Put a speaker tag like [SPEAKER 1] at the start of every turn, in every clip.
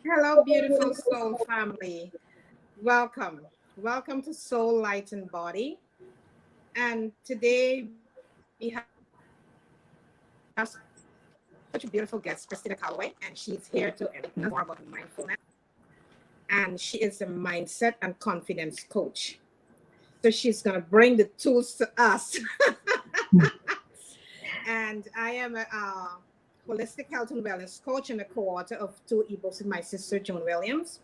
[SPEAKER 1] Hello, beautiful soul family. Welcome. Welcome to Soul, Light, and Body. And today we have such a beautiful guest, Christina Callaway, and she's here to enlighten us more about mindfulness. And she is a mindset and confidence coach. So she's going to bring the tools to us. And I am a holistic health and wellness coach and a co-author of two ebooks with my sister Joan Williams.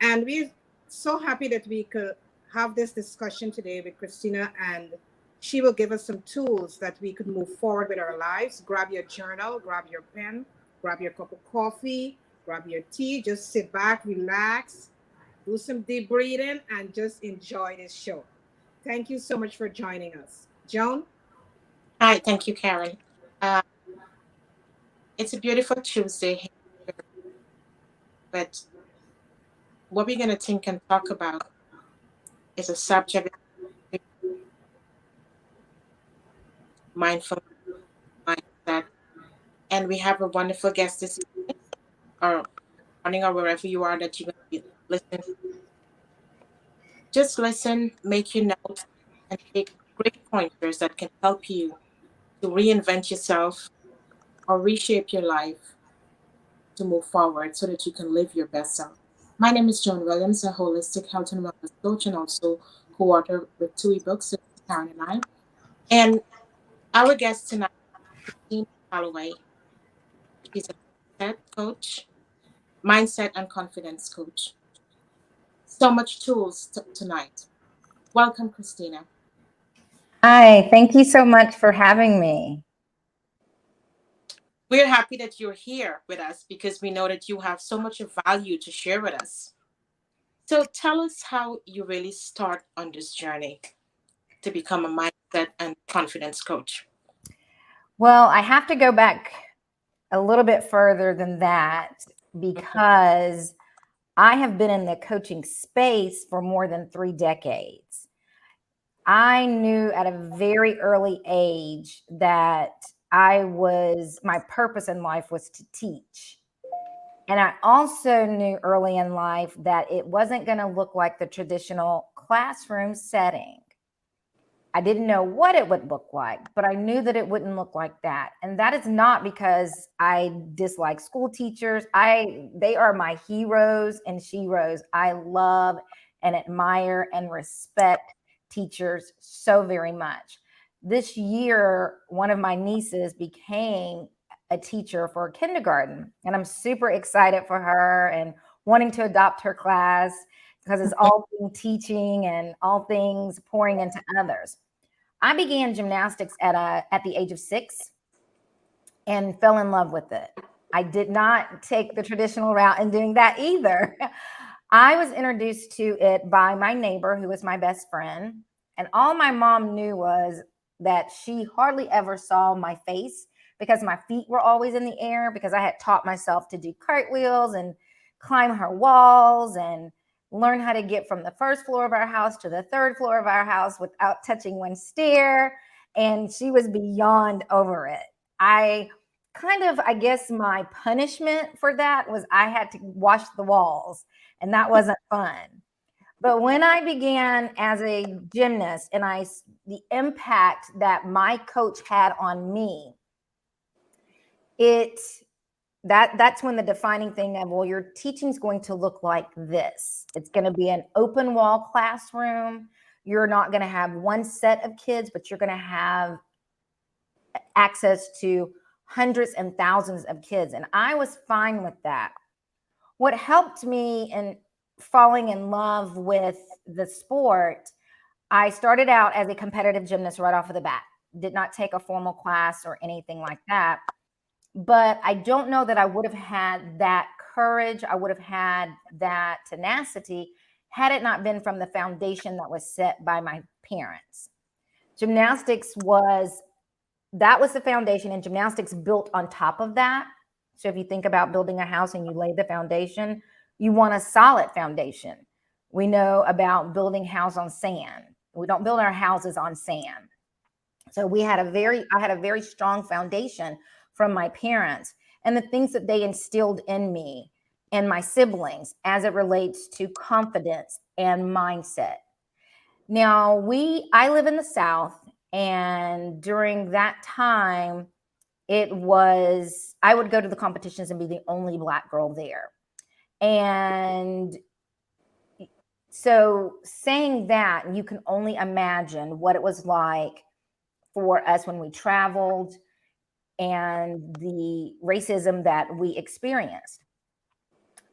[SPEAKER 1] And we're so happy that we could have this discussion today with Christina, and she will give us some tools that we could move forward with our lives. Grab your journal, grab your pen, grab your cup of coffee, grab your tea, just sit back, relax, do some deep breathing, and just enjoy this show. Thank you so much for joining us. Joan?
[SPEAKER 2] Hi, thank you, Karen. Uh, it's a beautiful Tuesday here, but what we're going to think and talk about is a subject of mindful mindset. And we have a wonderful guest this evening, or morning, or wherever you are that you're going to be listening. Just listen, make your notes, and take great pointers that can help you to reinvent yourself or reshape your life to move forward so that you can live your best self. My name is Joan Williams, a holistic health and wellness coach and also co-author with two ebooks, Karen and I. And our guest tonight is Christina Callaway. She's a mindset coach, mindset and confidence coach. So much tools tonight. Welcome, Christina.
[SPEAKER 3] Hi, thank you so much for having me.
[SPEAKER 2] We're happy that you're here with us because we know that you have so much of value to share with us. So tell us how you really start on this journey to become a mindset and confidence coach.
[SPEAKER 3] Well, I have to go back a little bit further than that because I have been in the coaching space for more than 3 decades. I knew at a very early age that my purpose in life was to teach. And I also knew early in life that it wasn't going to look like the traditional classroom setting. I didn't know what it would look like, but I knew that it wouldn't look like that. And that is not because I dislike school teachers. They are my heroes and sheroes. I love and admire and respect teachers so very much. This year, one of my nieces became a teacher for kindergarten, and I'm super excited for her and wanting to adopt her class because it's all things teaching and all things pouring into others. I began gymnastics at the age of 6 and fell in love with it. I did not take the traditional route in doing that either. I was introduced to it by my neighbor, who was my best friend. And all my mom knew was that she hardly ever saw my face because my feet were always in the air because I had taught myself to do cartwheels and climb her walls and learn how to get from the first floor of our house to the third floor of our house without touching one stair. And she was beyond over it. I guess my punishment for that was I had to wash the walls, and that wasn't fun. But when I began as a gymnast and the impact that my coach had on me, it that's when the defining thing of, well, your teaching is going to look like this. It's going to be an open wall classroom. You're not going to have one set of kids, but you're going to have access to hundreds and thousands of kids. And I was fine with that. What helped me in falling in love with the sport, I started out as a competitive gymnast right off of the bat. Did not take a formal class or anything like that. But I don't know that I would have had that courage. I would have had that tenacity had it not been from the foundation that was set by my parents. Gymnastics was the foundation, and gymnastics built on top of that. So if you think about building a house and you lay the foundation, you want a solid foundation. We know about building house on sand. We don't build our houses on sand. So I had a very strong foundation from my parents and the things that they instilled in me and my siblings as it relates to confidence and mindset. Now, I live in the South, and during that time, I would go to the competitions and be the only Black girl there. And so saying that, you can only imagine what it was like for us when we traveled and the racism that we experienced.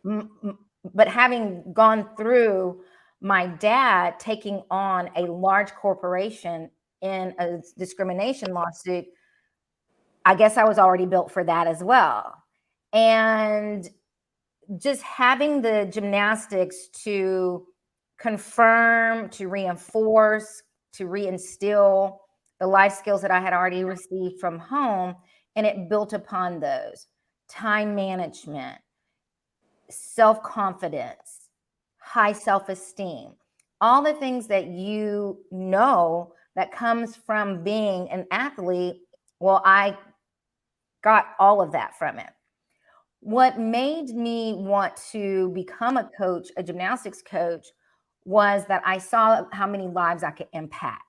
[SPEAKER 3] But having gone through my dad taking on a large corporation in a discrimination lawsuit, I guess I was already built for that as well. And just having the gymnastics to confirm, to reinforce, to reinstill the life skills that I had already received from home, and it built upon those: time management, self-confidence, high self-esteem, all the things that you know that comes from being an athlete. Well, I got all of that from it. What made me want to become a coach, a gymnastics coach, was that I saw how many lives I could impact.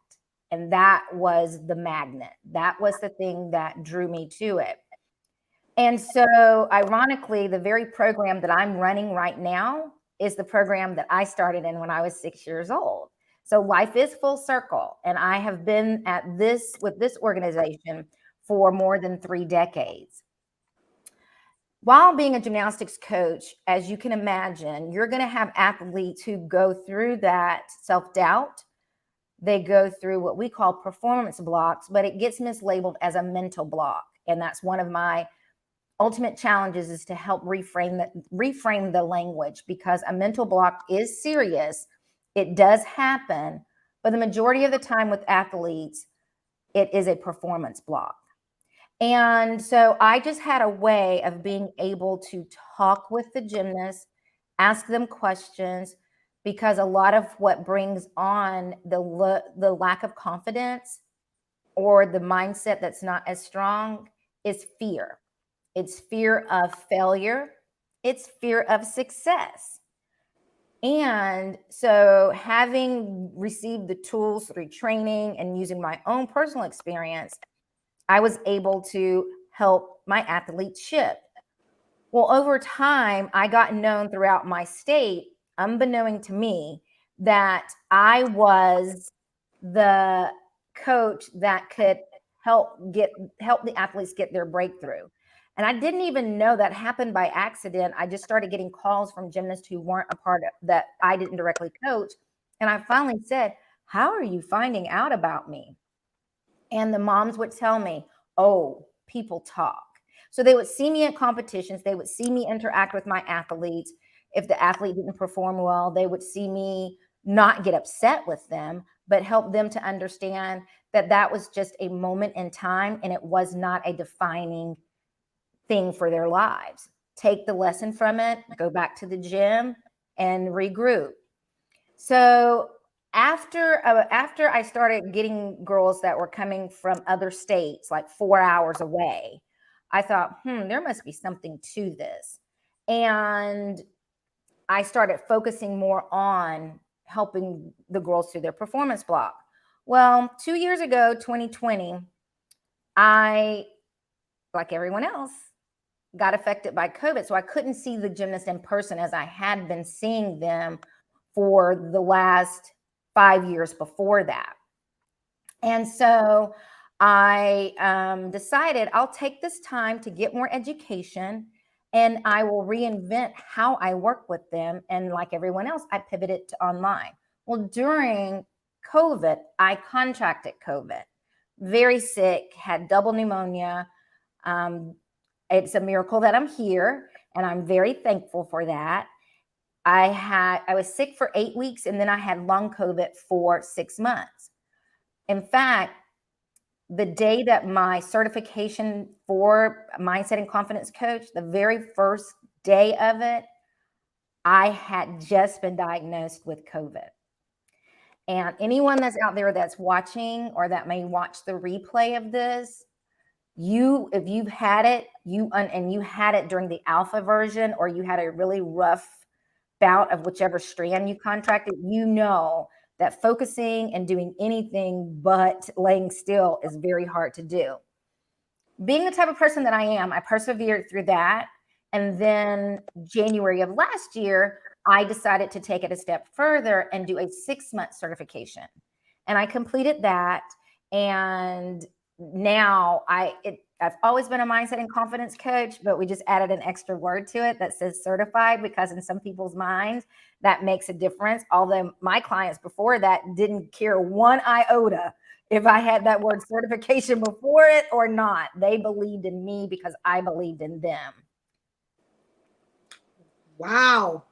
[SPEAKER 3] And that was the magnet. That was the thing that drew me to it. And so, ironically, the very program that I'm running right now is the program that I started in when I was 6 years old. So life is full circle. And I have been at this with this organization for more than 3 decades. While being a gymnastics coach, as you can imagine, you're going to have athletes who go through that self-doubt. They go through what we call performance blocks, but it gets mislabeled as a mental block. And that's one of my ultimate challenges, is to help reframe the language, because a mental block is serious. It does happen, but the majority of the time with athletes, it is a performance block. And so I just had a way of being able to talk with the gymnasts, ask them questions, because a lot of what brings on the lack of confidence or the mindset that's not as strong is fear. It's fear of failure. It's fear of success. And so, having received the tools through training and using my own personal experience, I was able to help my athletes shift. Well, over time, I got known throughout my state, unbeknown to me, that I was the coach that could help the athletes get their breakthrough. And I didn't even know that happened by accident. I just started getting calls from gymnasts who weren't a part of that I didn't directly coach. And I finally said, "How are you finding out about me?" And the moms would tell me, "Oh, people talk." So they would see me at competitions. They would see me interact with my athletes. If the athlete didn't perform well, they would see me not get upset with them, but help them to understand that that was just a moment in time and it was not a defining thing for their lives. Take the lesson from it, go back to the gym and regroup. So after I started getting girls that were coming from other states, like 4 hours away, I thought, there must be something to this. And I started focusing more on helping the girls through their performance block. Well, 2 years ago, 2020, I, like everyone else, got affected by COVID. So I couldn't see the gymnast in person as I had been seeing them for the last 5 years before that. And so I decided I'll take this time to get more education, and I will reinvent how I work with them. And like everyone else, I pivoted to online. Well, during COVID, I contracted COVID, very sick, had double pneumonia. It's a miracle that I'm here, and I'm very thankful for that. I was sick for 8 weeks, and then I had long COVID for 6 months. In fact, the day that my certification for mindset and confidence coach, the very first day of it, I had just been diagnosed with COVID. And anyone that's out there that's watching or that may watch the replay of this, if you've had it, and you had it during the alpha version, or you had a really rough bout of whichever strand you contracted, you know that focusing and doing anything but laying still is very hard to do. Being the type of person that I am, I persevered through that. And then January of last year, I decided to take it a step further and do a 6-month certification. And I completed that. And now I've always been a mindset and confidence coach, but we just added an extra word to it that says certified, because in some people's minds, that makes a difference. Although my clients before that didn't care one iota if I had that word certification before it or not. They believed in me because I believed in them.
[SPEAKER 1] Wow.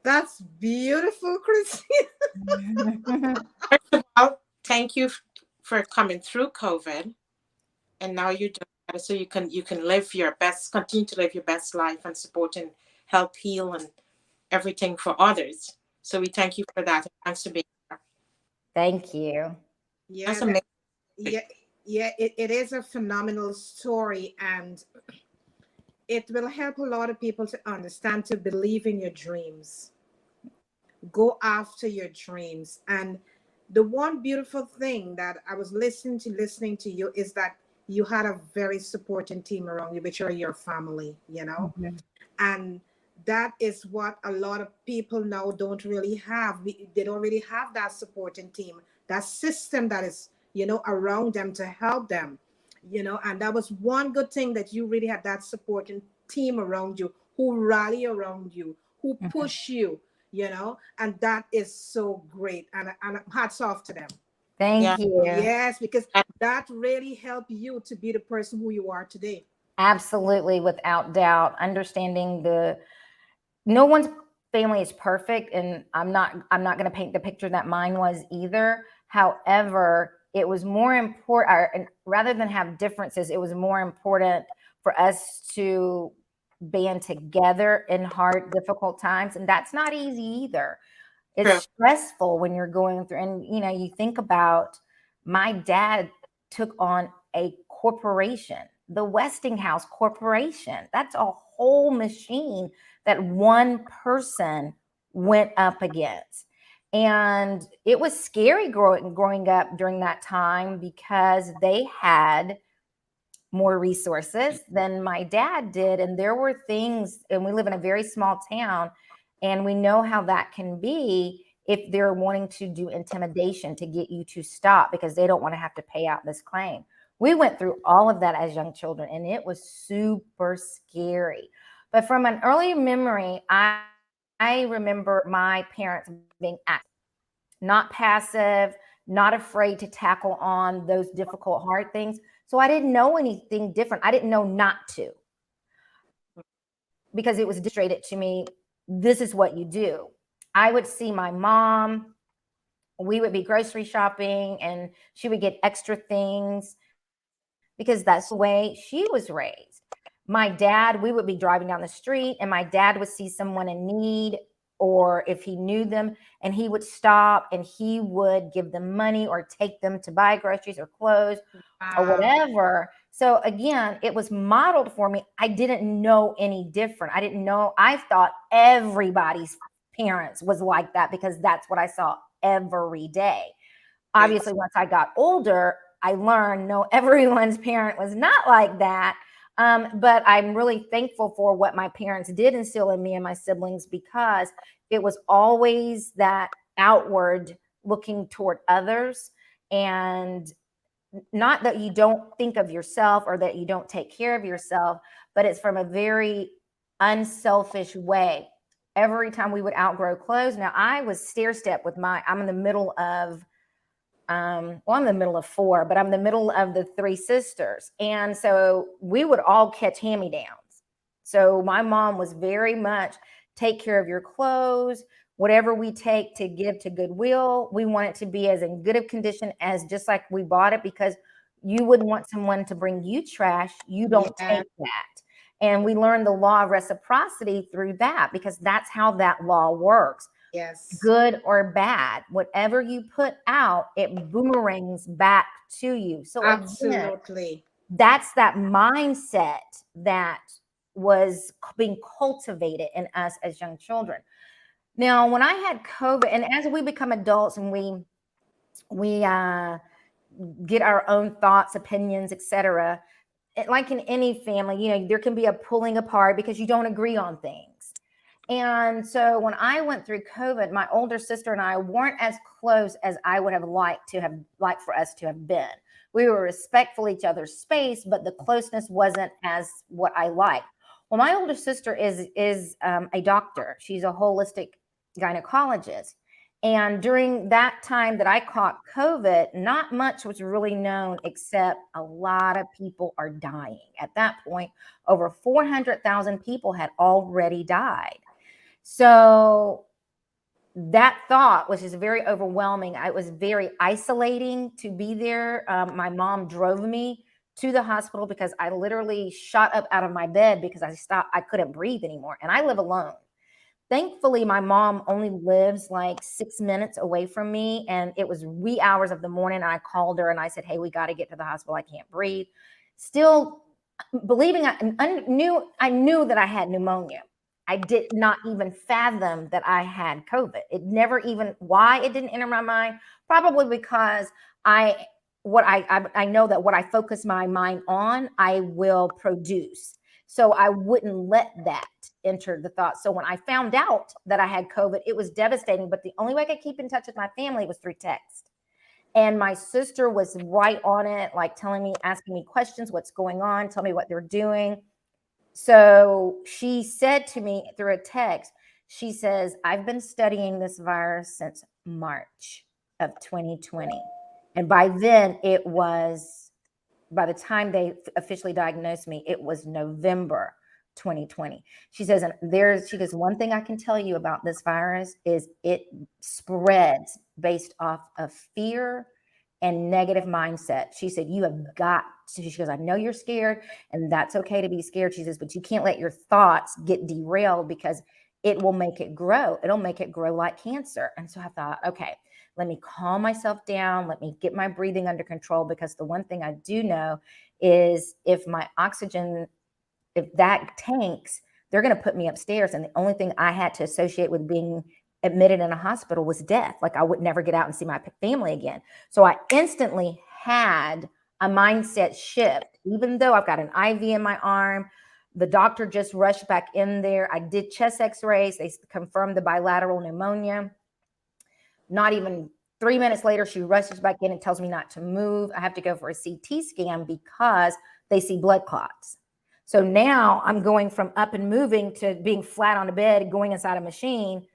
[SPEAKER 1] That's beautiful, Christina.
[SPEAKER 2] First of all, thank you for coming through COVID, and now you're doing better, so you can live your best, continue to live your best life, and support and help heal and everything for others. So we thank you for that. Thanks for being here.
[SPEAKER 3] Thank you.
[SPEAKER 1] Yeah,
[SPEAKER 2] That's amazing.
[SPEAKER 1] it is a phenomenal story, and it will help a lot of people to understand, to believe in your dreams. Go after your dreams. And the one beautiful thing that I was listening to you is that you had a very supporting team around you, which are your family,
[SPEAKER 3] Mm-hmm.
[SPEAKER 1] and that is what a lot of people now don't really have. They don't really have that supporting team, that system that is, around them to help them, and that was one good thing, that you really had that supporting team around you, who rally around you, who
[SPEAKER 3] Mm-hmm.
[SPEAKER 1] push you, and that is so great. And hats off to them.
[SPEAKER 3] Thank
[SPEAKER 2] Yeah.
[SPEAKER 3] you.
[SPEAKER 1] Yes, because
[SPEAKER 2] And
[SPEAKER 1] that really helped you to be the person who you are today.
[SPEAKER 3] Absolutely, without doubt. Understanding no one's family is perfect, and I'm not going to paint the picture that mine was either. However, it was more important, and rather than have differences, it was more important for us to band together in hard, difficult times. And that's not easy either. It's
[SPEAKER 2] true.
[SPEAKER 3] stressful when you're going through, and you think about, my dad took on a corporation, the Westinghouse Corporation. That's a whole machine that one person went up against. And it was scary growing up during that time, because they had more resources than my dad did. And there were things, and we live in a very small town, and we know how that can be if they're wanting to do intimidation to get you to stop, because they don't want to have to pay out this claim. We went through all of that as young children, and it was super scary. But from an early memory, I remember my parents being active, not passive, not afraid to tackle on those difficult, hard things. So I didn't know anything different. I didn't know not to, because it was demonstrated to me, this is what you do. I would see my mom, we would be grocery shopping, and she would get extra things because that's the way she was raised. My dad, we would be driving down the street, and my dad would see someone in need, or if he knew them, and he would stop and he would give them money or take them to buy groceries or clothes or whatever. So again, it was modeled for me. I didn't know any different. I didn't know. I thought everybody's parents was like that, because that's what I saw every day. Obviously, once I got older, I learned no, everyone's parent was not like that. But I'm really thankful for what my parents did instill in me and my siblings, because it was always that outward looking toward others, and not that you don't think of yourself or that you don't take care of yourself, but it's from a very unselfish way. Every time we would outgrow clothes, now I was stair step with I'm in the middle of I'm in the middle of 4, but I'm the middle of the 3 sisters. And so we would all catch hand-me-downs. So my mom was very much, take care of your clothes. Whatever we take to give to Goodwill, we want it to be as in good of condition as just like we bought it, because you wouldn't want someone to bring you trash. You don't take that. And we learned the law of reciprocity through that, because that's how that law works.
[SPEAKER 1] Yes.
[SPEAKER 3] Good or bad, whatever you put out, it boomerangs back to you. So
[SPEAKER 1] Absolutely.
[SPEAKER 3] that's that mindset that was being cultivated in us as young children. Now, when I had COVID, and as we become adults and we get our own thoughts, opinions, etc., like in any family, you know, there can be a pulling apart because you don't agree on things. And so when I went through COVID, my older sister and I weren't as close as I would have liked for us to have been. We were respectful of each other's space, but the closeness wasn't as what I liked. Well, my older sister is a doctor. She's a holistic gynecologist. And during that time that I caught COVID, not much was really known except a lot of people are dying. At that point, over 400,000 people had already died. So that thought was just very overwhelming. It was very isolating to be there. My mom drove me to the hospital because I literally shot up out of my bed because I couldn't breathe anymore. And I live alone. Thankfully, my mom only lives like 6 minutes away from me. And it was wee hours of the morning. And I called her and I said, hey, we got to get to the hospital. I can't breathe. Still believing I knew that I had pneumonia. I did not even fathom that I had COVID. It never even, why it didn't enter my mind, probably because I know that what I focus my mind on, I will produce. So I wouldn't let that enter the thought. So when I found out that I had COVID, it was devastating. But the only way I could keep in touch with my family was through text. And my sister was right on it, like telling me, asking me questions, what's going on, tell me what they're doing. So she said to me through a text, she says, I've been studying this virus since March of 2020. And by then by the time they officially diagnosed me, it was November 2020. She says, one thing I can tell you about this virus is it spreads based off of fear and negative mindset. She said, you have got to, she goes, I know you're scared and that's okay to be scared. She says, but you can't let your thoughts get derailed because it will make it grow. It'll make it grow like cancer. And so I thought, okay, let me calm myself down. Let me get my breathing under control, because the one thing I do know is if my oxygen, if that tanks, they're going to put me upstairs. And the only thing I had to associate with being admitted in a hospital was death. Like I would never get out and see my family again. So I instantly had a mindset shift, even though I've got an IV in my arm. The doctor just rushed back in there. I did chest x-rays. They confirmed the bilateral pneumonia. Not even 3 minutes later, she rushes back in and tells me not to move. I have to go for a CT scan because they see blood clots. So now I'm going from up and moving to being flat on a bed, going inside a machine.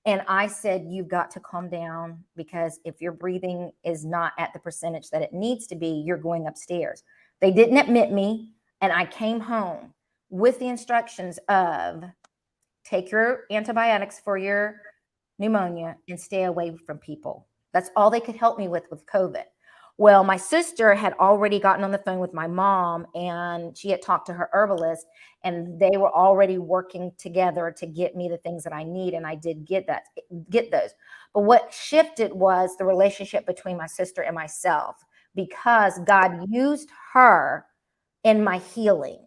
[SPEAKER 3] And I said, you've got to calm down, because if your breathing is not at the percentage that it needs to be, you're going upstairs. They didn't admit me. And I came home with the instructions of take your antibiotics for your pneumonia and stay away from people. That's all they could help me with COVID. Well, my sister had already gotten on the phone with my mom and she had talked to her herbalist, and they were already working together to get me the things that I need. And I did get those. But what shifted was the relationship between my sister and myself, because God used her in my healing.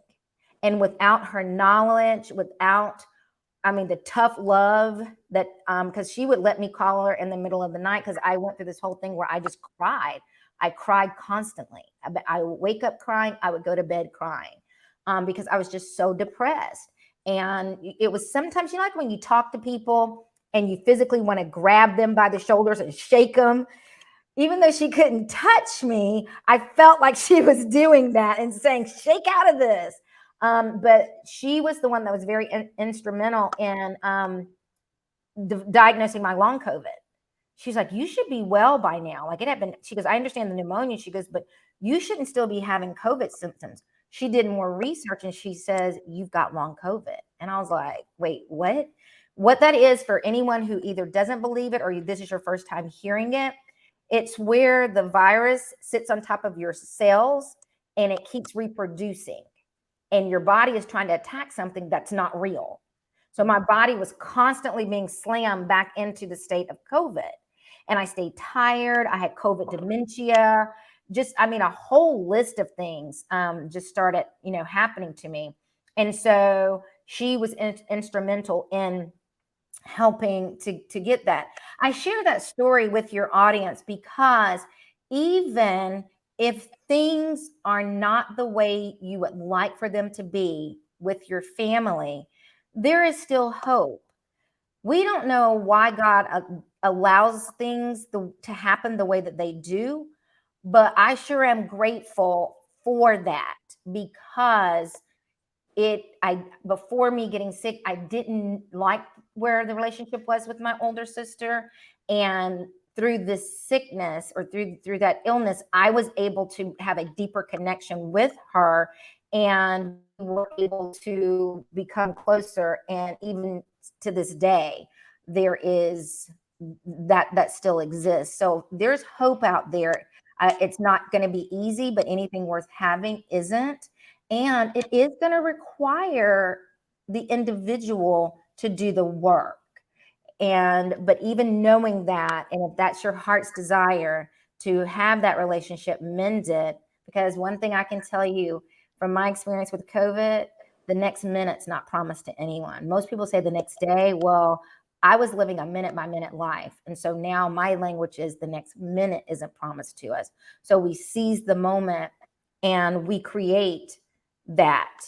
[SPEAKER 3] And without her knowledge, the tough love that, because she would let me call her in the middle of the night, because I went through this whole thing where I just cried. I cried constantly. I would wake up crying. I would go to bed crying because I was just so depressed. And it was sometimes, like when you talk to people and you physically want to grab them by the shoulders and shake them. Even though she couldn't touch me, I felt like she was doing that and saying, shake out of this. But she was the one that was very instrumental in diagnosing my long COVID. She's like, you should be well by now. Like it had been, she goes, I understand the pneumonia. She goes, but you shouldn't still be having COVID symptoms. She did more research and she says, you've got long COVID. And I was like, wait, what? What that is, for anyone who either doesn't believe it or this is your first time hearing it, it's where the virus sits on top of your cells and it keeps reproducing. And your body is trying to attack something that's not real. So my body was constantly being slammed back into the state of COVID. And I stayed tired. I had COVID dementia. just, I mean, a whole list of things just started, happening to me. And so she was instrumental in helping to get that. I share that story with your audience because even if things are not the way you would like for them to be with your family, there is still hope. We don't know why God allows things to happen the way that they do, but I sure am grateful for that, because before me getting sick, I didn't like where the relationship was with my older sister. And through this sickness, or through that illness, I was able to have a deeper connection with her, and we were able to become closer. And even to this day, there is that still exists. So there's hope out there. It's not going to be easy, but anything worth having isn't. And it is going to require the individual to do the work. But even knowing that, and if that's your heart's desire to have that relationship mended, because one thing I can tell you from my experience with COVID, the next minute's not promised to anyone. Most people say the next day. Well, I was living a minute by minute life. And so now my language is the next minute isn't promised to us. So we seize the moment and we create that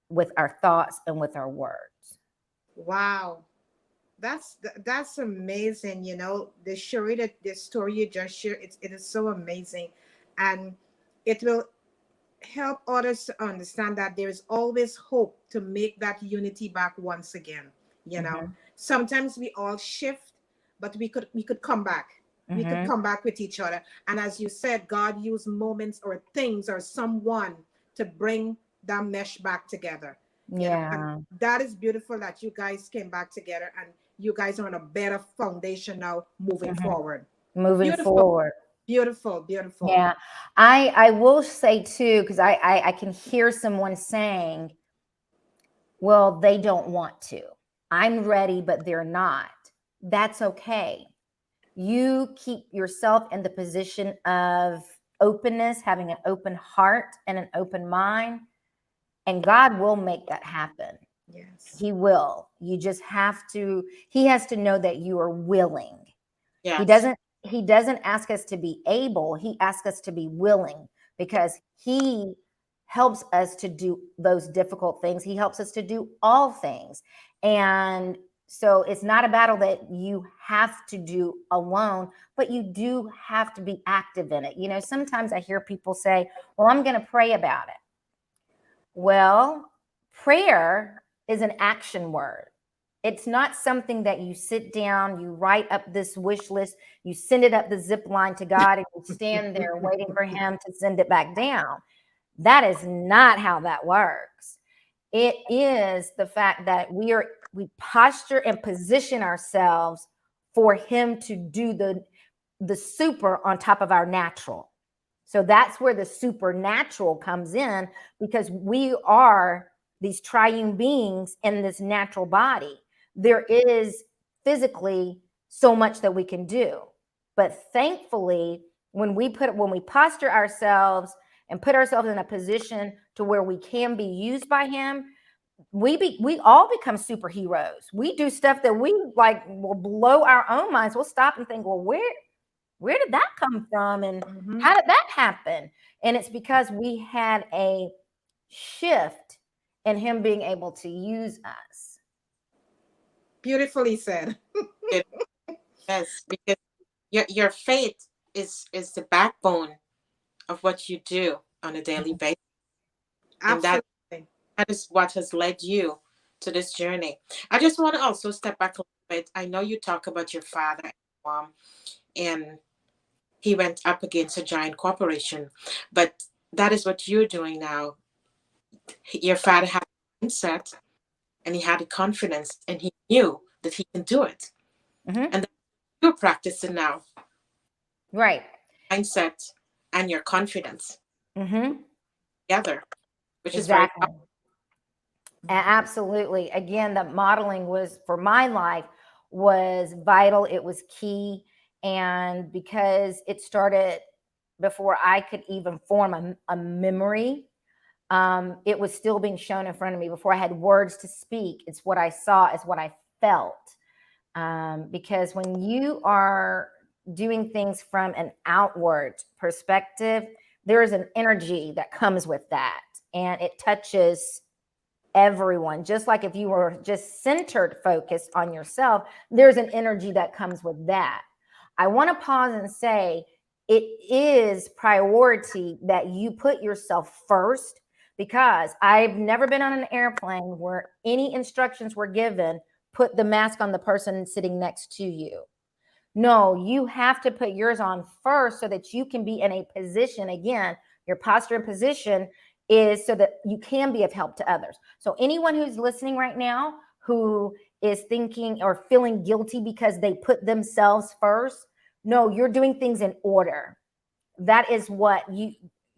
[SPEAKER 3] with our thoughts and with our words.
[SPEAKER 1] Wow. That's amazing. The story you just shared, it is so amazing. And it will help others to understand that there is always hope to make that unity back once again. Sometimes we all shift, but we could come back. We could come back with each other. And as you said, God used moments or things or someone to bring that mesh back together. And that is beautiful that you guys came back together, and you guys are on a better foundation now moving forward.
[SPEAKER 3] Moving forward.
[SPEAKER 1] Beautiful.
[SPEAKER 3] Yeah. I will say too, because I can hear someone saying, well, they don't want to. I'm ready, but they're not. That's okay. You keep yourself in the position of openness, having an open heart and an open mind, and God will make that happen.
[SPEAKER 1] Yes.
[SPEAKER 3] He will. You just have to, he has to know that you are willing.
[SPEAKER 2] Yes.
[SPEAKER 3] He doesn't ask us to be able, he asks us to be willing, because he helps us to do those difficult things. He helps us to do all things. And so it's not a battle that you have to do alone, but you do have to be active in it. Sometimes I hear people say, well, I'm going to pray about it. Well, prayer is an action word. It's not something that you sit down, you write up this wish list, you send it up the zip line to God, and you stand there waiting for him to send it back down. That is not how that works. It is the fact that we posture and position ourselves for him to do the super on top of our natural. So that's where the supernatural comes in, because we are these triune beings in this natural body. There is physically so much that we can do. But thankfully, when we posture ourselves and put ourselves in a position to where we can be used by him, we all become superheroes. We do stuff that we will blow our own minds. We'll stop and think, well, where did that come from? And how did that happen? And it's because we had a shift in him being able to use us.
[SPEAKER 1] Beautifully said.
[SPEAKER 2] Yes, because your faith is the backbone of what you do on a daily basis.
[SPEAKER 1] Absolutely.
[SPEAKER 2] And that is what has led you to this journey. I just want to also step back a little bit. I know you talk about your father and mom, and he went up against a giant corporation, but that is what you're doing now. Your father had a mindset, and he had a confidence, and he knew that he can do it. And you're practicing now.
[SPEAKER 3] Right.
[SPEAKER 2] Mindset and your confidence together, which
[SPEAKER 3] exactly.
[SPEAKER 2] is very
[SPEAKER 3] Absolutely. Again, the modeling was, for my life, was vital. It was key. And because it started before I could even form a memory. It was still being shown in front of me before I had words to speak. It's what I saw, it's what I felt. Because when you are doing things from an outward perspective, there is an energy that comes with that, and it touches everyone. Just like if you were just centered, focused on yourself, there's an energy that comes with that. I want to pause and say it is priority that you put yourself first, because I've never been on an airplane where any instructions were given, put the mask on the person sitting next to you. No, you have to put yours on first so that you can be in a position. Again, your posture and position is so that you can be of help to others. So anyone who's listening right now who is thinking or feeling guilty because they put themselves first, no, you're doing things in order. That is what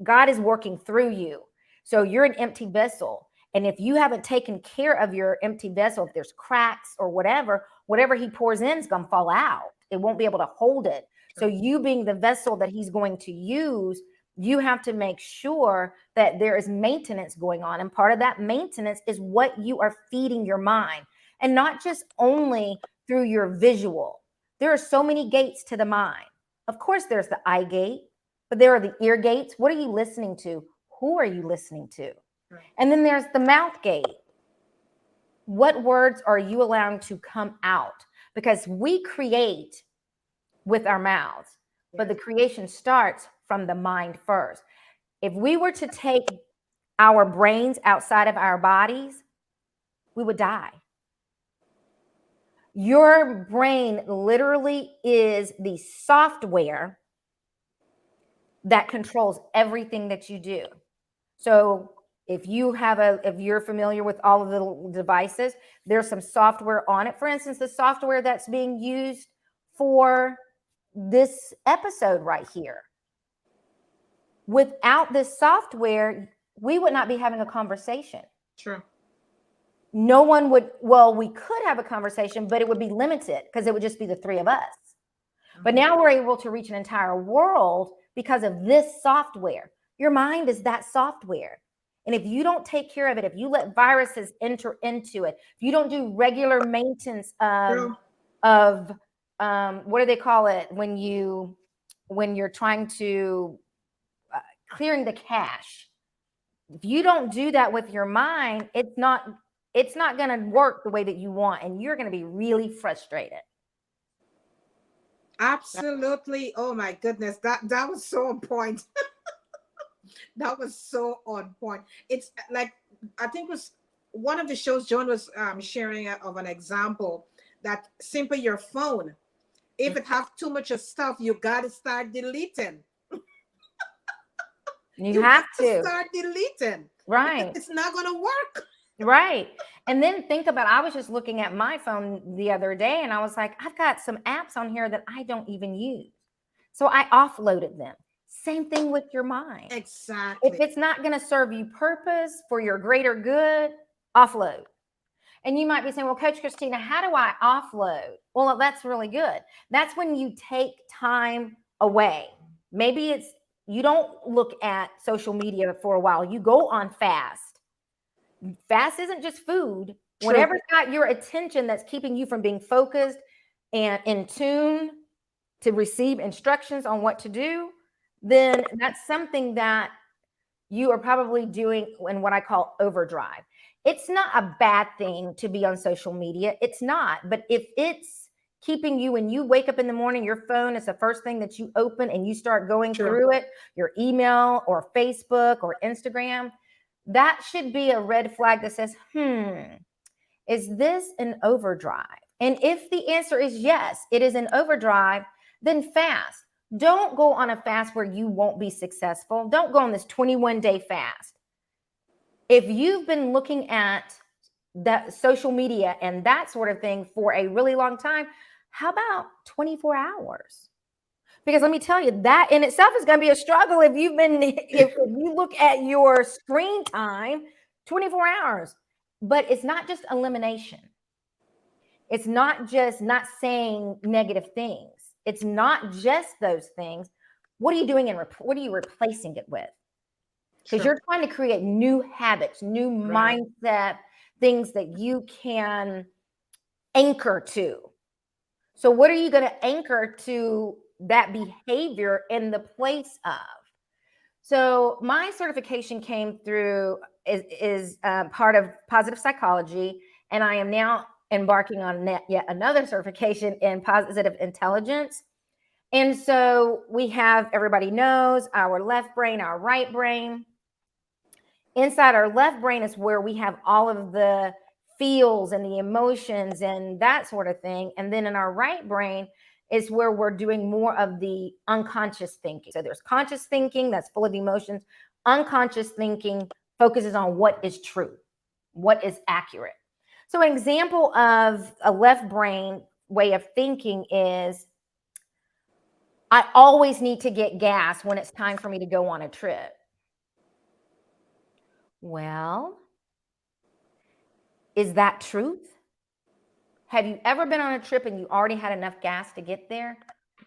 [SPEAKER 3] God is working through you. So you're an empty vessel. And if you haven't taken care of your empty vessel, if there's cracks or whatever he pours in is going to fall out. It won't be able to hold it. So you being the vessel that he's going to use, you have to make sure that there is maintenance going on. And part of that maintenance is what you are feeding your mind, and not just only through your visual. There are so many gates to the mind. Of course, there's the eye gate, but there are the ear gates. What are you listening to? Who are you listening to? And then there's the mouth gate. What words are you allowing to come out? Because we create with our mouths, but the creation starts from the mind first. If we were to take our brains outside of our bodies, we would die. Your brain literally is the software that controls everything that you do. So if you're familiar with all of the devices, there's some software on it. For instance, the software that's being used for this episode right here. Without this software, we would not be having a conversation.
[SPEAKER 1] True.
[SPEAKER 3] No one would, well, we could have a conversation, but it would be limited because it would just be the three of us. But now we're able to reach an entire world because of this software. Your mind is that software. And if you don't take care of it, if you let viruses enter into it, if you don't do regular maintenance of what do they call it when you're trying to clearing the cache, if you don't do that with your mind, it's not going to work the way that you want, and you're going to be really frustrated.
[SPEAKER 1] Absolutely. Oh my goodness, that was so on point. That was so on point. It's like, I think it was one of the shows Joan was sharing of an example that simply your phone, if it have too much of stuff, you got to start deleting.
[SPEAKER 3] You have to
[SPEAKER 1] start deleting.
[SPEAKER 3] Right.
[SPEAKER 1] It's not going to work.
[SPEAKER 3] Right. And then think about, I was just looking at my phone the other day and I was like, I've got some apps on here that I don't even use. So I offloaded them. Same thing with your mind.
[SPEAKER 1] Exactly.
[SPEAKER 3] If it's not going to serve you purpose for your greater good, offload. And you might be saying, well, Coach Christina, how do I offload? Well, that's really good. That's when you take time away. Maybe it's, you don't look at social media for a while. You go on fast. Fast isn't just food.
[SPEAKER 1] True.
[SPEAKER 3] Whatever's got your attention that's keeping you from being focused and in tune to receive instructions on what to do, then that's something that you are probably doing in what I call overdrive. It's not a bad thing to be on social media. It's not. But if it's keeping you, when you wake up in the morning, your phone is the first thing that you open and you start going through it, your email or Facebook or Instagram, that should be a red flag that says, is this an overdrive? And if the answer is yes, it is an overdrive, then fast. Don't go on a fast where you won't be successful. Don't go on this 21-day fast. If you've been looking at that social media and that sort of thing for a really long time, how about 24 hours? Because let me tell you, that in itself is going to be a struggle if you look at your screen time, 24 hours. But it's not just elimination. It's not just not saying negative things. It's not just those things. what are you doing and what are you replacing it with? Because
[SPEAKER 1] True.
[SPEAKER 3] you're trying to create new habits, new
[SPEAKER 1] Right.
[SPEAKER 3] mindset, things that you can anchor to. So what are you going to anchor to that behavior in the place of? So my certification came through is part of positive psychology, and I am now embarking on yet another certification in positive intelligence. And so we have, everybody knows, our left brain, our right brain. Inside our left brain is where we have all of the feels and the emotions and that sort of thing. And then in our right brain is where we're doing more of the unconscious thinking. So there's conscious thinking that's full of emotions. Unconscious thinking focuses on what is true, what is accurate. So an example of a left brain way of thinking is, I always need to get gas when it's time for me to go on a trip. Well, is that truth? Have you ever been on a trip and you already had enough gas to get there?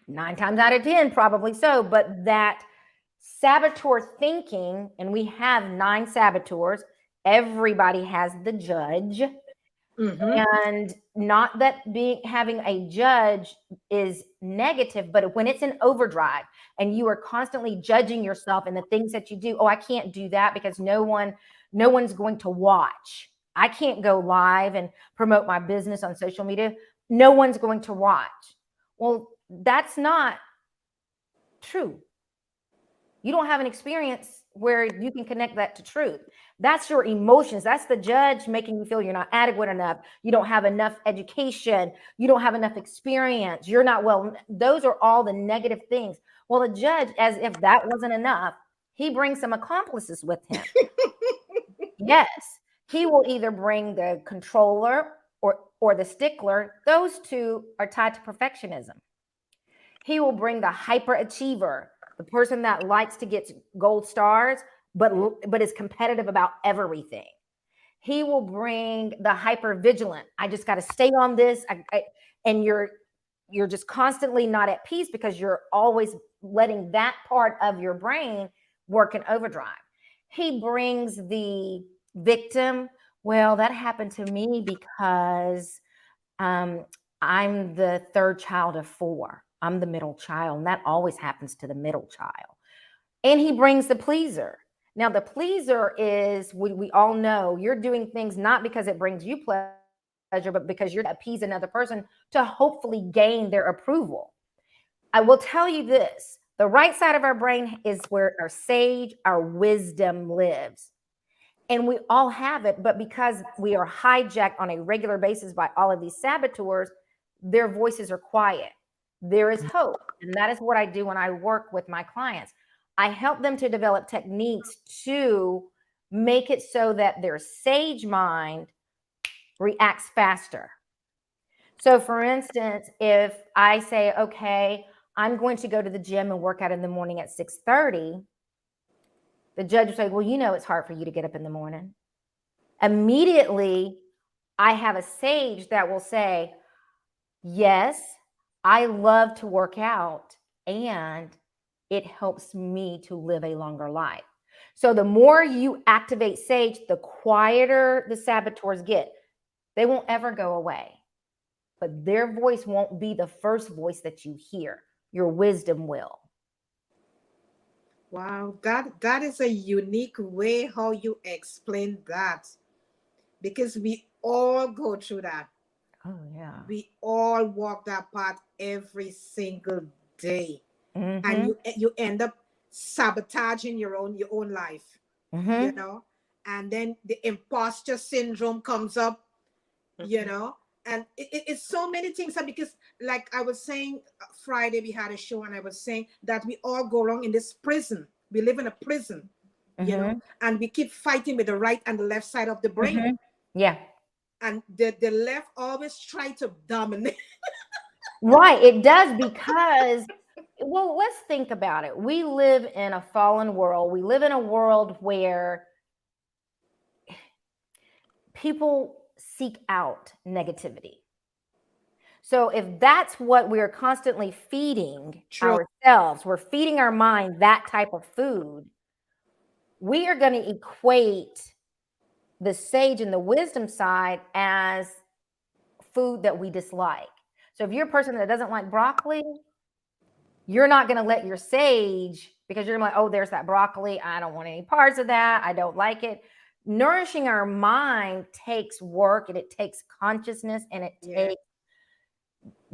[SPEAKER 3] 9 times out of 10, probably so. But that saboteur thinking, and we have 9 saboteurs, everybody has the judge. And not that having a judge is negative, but when it's an overdrive and you are constantly judging yourself and the things that you do, oh, I can't do that because no one's going to watch. I can't go live and promote my business on social media. No one's going to watch. Well, that's not true. You don't have an experience where you can connect that to truth. That's your emotions. That's the judge making you feel you're not adequate enough. You don't have enough education. You don't have enough experience. You're not well. Those are all the negative things. Well, the judge, as if that wasn't enough, he brings some accomplices with him. Yes. He will either bring the controller or the stickler. Those two are tied to perfectionism. He will bring the hyperachiever, the person that likes to get gold stars, but is competitive about everything. He will bring the hyper vigilant. I just got to stay on this. And you're just constantly not at peace because you're always letting that part of your brain work in overdrive. He brings the victim. Well, that happened to me because I'm the third child of 4. I'm the middle child, and that always happens to the middle child. And he brings the pleaser. Now, the pleaser is, we all know, you're doing things not because it brings you pleasure, but because you're to appease another person to hopefully gain their approval. I will tell you this. The right side of our brain is where our sage, our wisdom lives. And we all have it, but because we are hijacked on a regular basis by all of these saboteurs, their voices are quiet. There is hope. And that is what I do when I work with my clients. I help them to develop techniques to make it so that their sage mind reacts faster. So for instance, if I say, okay, I'm going to go to the gym and work out in the morning at 6:30, the judge will say, well, you know, it's hard for you to get up in the morning. Immediately, I have a sage that will say, yes, I love to work out and it helps me to live a longer life. So the more you activate sage, the quieter the saboteurs get. They won't ever go away, but their voice won't be the first voice that you hear. Your wisdom will.
[SPEAKER 1] Wow, that is a unique way how you explain that, because we all go through that.
[SPEAKER 3] Oh, yeah.
[SPEAKER 1] We all walk that path every single day, and
[SPEAKER 3] Mm-hmm.
[SPEAKER 1] you end up sabotaging your own life, you
[SPEAKER 3] Mm-hmm.
[SPEAKER 1] know. And then the imposter syndrome comes up, you know, and it's so many things. Because, like I was saying, Friday we had a show, and I was saying that we all go along in this prison. We live in a prison, you know,
[SPEAKER 3] Mm-hmm.
[SPEAKER 1] and we keep fighting with the right and the left side of the brain.
[SPEAKER 3] Mm-hmm. Yeah.
[SPEAKER 1] And the left always try to dominate.
[SPEAKER 3] Right. It does because, well, let's think about it. We live in a fallen world. We live in a world where people seek out negativity. So if that's what we're constantly feeding
[SPEAKER 1] True.
[SPEAKER 3] ourselves, we're feeding our mind that type of food, we are going to equate the sage and the wisdom side as food that we dislike. So if you're a person that doesn't like broccoli, you're not going to let your sage, because you're like, oh, there's that broccoli. I don't want any parts of that. I don't like it. Nourishing our mind takes work, and it takes consciousness, and it takes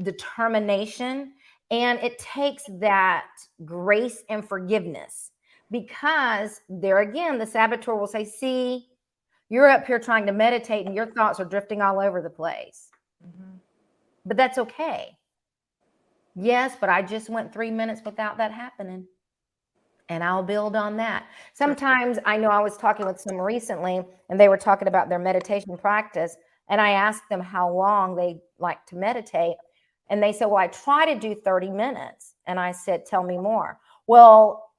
[SPEAKER 3] determination, and it takes that grace and forgiveness, because there again, the saboteur will say, see, you're up here trying to meditate and your thoughts are drifting all over the place. But that's okay. Yes, but I just went 3 minutes without that happening. And I'll build on that. Sometimes I know I was talking with someone recently and they were talking about their meditation practice. And I asked them how long they like to meditate. And they said, well, I try to do 30 minutes. And I said, tell me more. Well,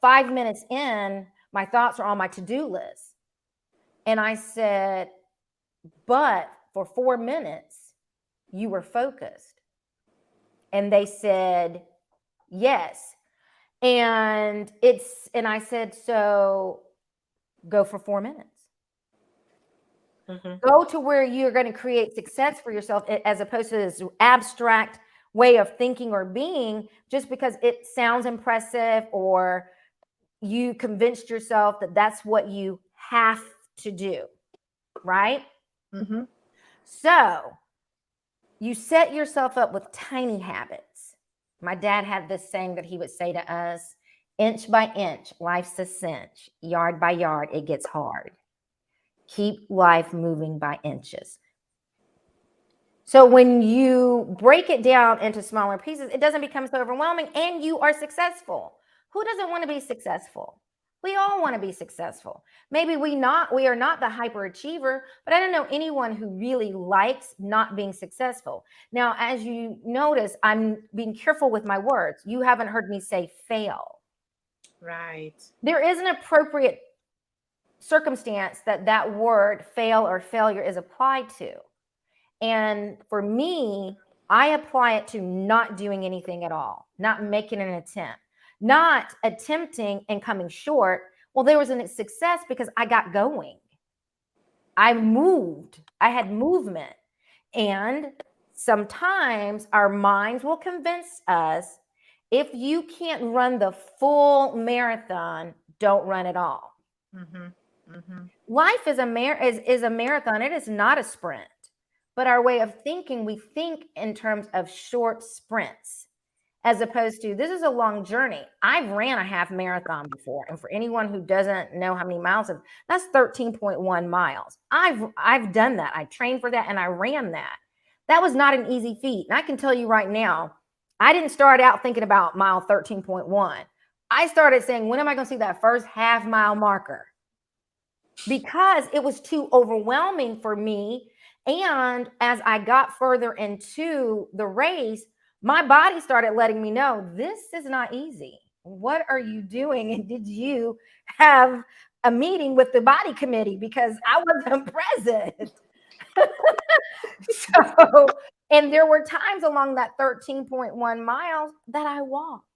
[SPEAKER 3] 5 minutes in, my thoughts are on my to-do list. And I said, but for 4 minutes, you were focused. And they said, yes. And I said, so go for 4 minutes. Go to where you're going to create success for yourself, as opposed to this abstract way of thinking or being, just because it sounds impressive or you convinced yourself that that's what you have to do, right? So you set yourself up with tiny habits. My dad had this saying that he would say to us, inch by inch, life's a cinch. Yard by yard, it gets hard. Keep life moving by inches. So when you break it down into smaller pieces, it doesn't become so overwhelming, and you are successful. Who doesn't want to be successful? We all want to be successful. Maybe we are not the hyperachiever, but I don't know anyone who really likes not being successful. Now, as you notice, I'm being careful with my words. You haven't heard me say fail.
[SPEAKER 1] Right.
[SPEAKER 3] There is an appropriate circumstance that word fail or failure is applied to. And for me, I apply it to not doing anything at all, not making an attempt, not attempting and coming short. Well, there was a success because I got going. I moved. I had movement. And sometimes our minds will convince us, if you can't run the full marathon, don't run at all. Life is a marathon. It is not a sprint. But our way of thinking, we think in terms of short sprints, as opposed to, this is a long journey. I've ran a half marathon before. And for anyone who doesn't know how many miles, that's 13.1 miles. I've done that. I trained for that and I ran that. That was not an easy feat. And I can tell you right now, I didn't start out thinking about mile 13.1. I started saying, when am I going to see that first half mile marker? Because it was too overwhelming for me. And as I got further into the race, my body started letting me know, this is not easy. What are you doing? And did you have a meeting with the body committee? Because I wasn't present. So, and there were times along that 13.1 miles that I walked,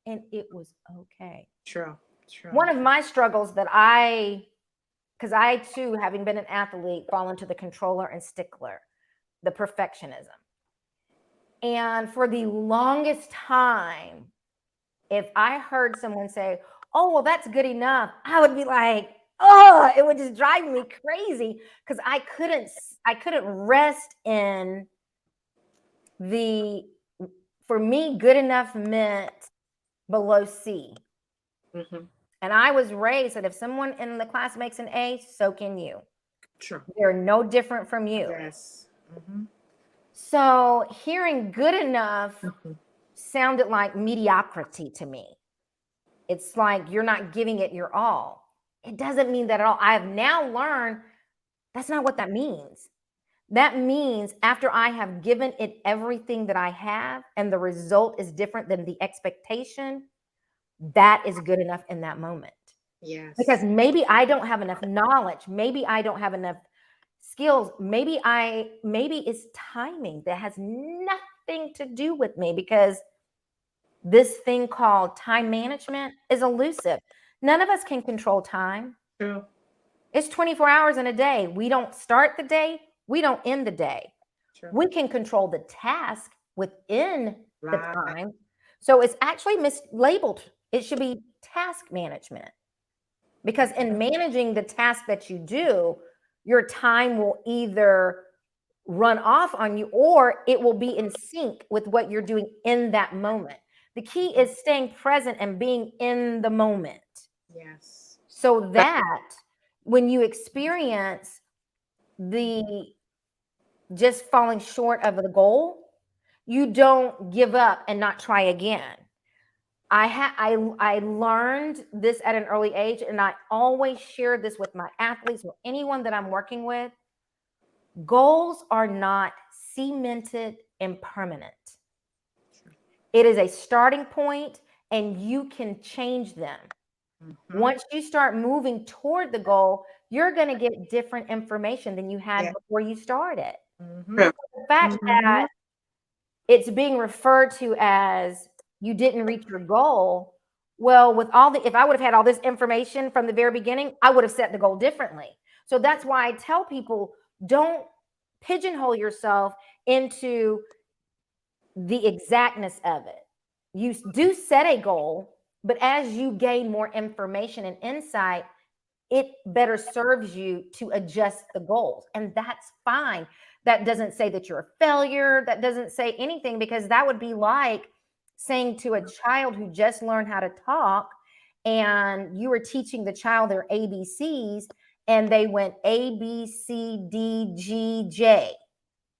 [SPEAKER 3] and it was okay.
[SPEAKER 1] True.
[SPEAKER 3] One of my struggles because I too, having been an athlete, fall into the controller and stickler, the perfectionism. And for the longest time, if I heard someone say, oh, well, that's good enough, I would be like, oh, it would just drive me crazy, because I couldn't rest in for me, good enough meant below C. And I was raised that if someone in the class makes an A, so can you.
[SPEAKER 1] True.
[SPEAKER 3] They're no different from you.
[SPEAKER 1] Yes.
[SPEAKER 3] So hearing good enough sounded like mediocrity to me. It's like you're not giving it your all. It doesn't mean that at all. I have now learned that's not what that means. That means after I have given it everything that I have and the result is different than the expectation, that is good enough in that moment.
[SPEAKER 1] Yes.
[SPEAKER 3] Because maybe I don't have enough knowledge. Maybe I don't have enough skills. Maybe it's timing that has nothing to do with me, because this thing called time management is elusive. None of us can control time.
[SPEAKER 2] True.
[SPEAKER 3] It's 24 hours in a day. We don't start the day. We don't end the day.
[SPEAKER 2] True.
[SPEAKER 3] We can control the task within the
[SPEAKER 1] Right.
[SPEAKER 3] time. So it's actually mislabeled. It should be task management, because in managing the task that you do, your time will either run off on you or it will be in sync with what you're doing in that moment. The key is staying present and being in the moment,
[SPEAKER 1] Yes.
[SPEAKER 3] so that when you experience the just falling short of the goal, you don't give up and not try again. I learned this at an early age, and I always share this with my athletes or anyone that I'm working with. Goals are not cemented and permanent. It is a starting point, and you can change them. Once you start moving toward the goal, you're going to get different information than you had before you started.
[SPEAKER 2] True.
[SPEAKER 3] The fact that it's being referred to as you didn't reach your goal, well, if I would have had all this information from the very beginning, I would have set the goal differently. So that's why I tell people, don't pigeonhole yourself into the exactness of it. You do set a goal, but as you gain more information and insight, it better serves you to adjust the goals. And that's fine. That doesn't say that you're a failure. That doesn't say anything, because that would be like saying to a child who just learned how to talk, and you were teaching the child their ABCs, and they went A, B, C, D, G, J.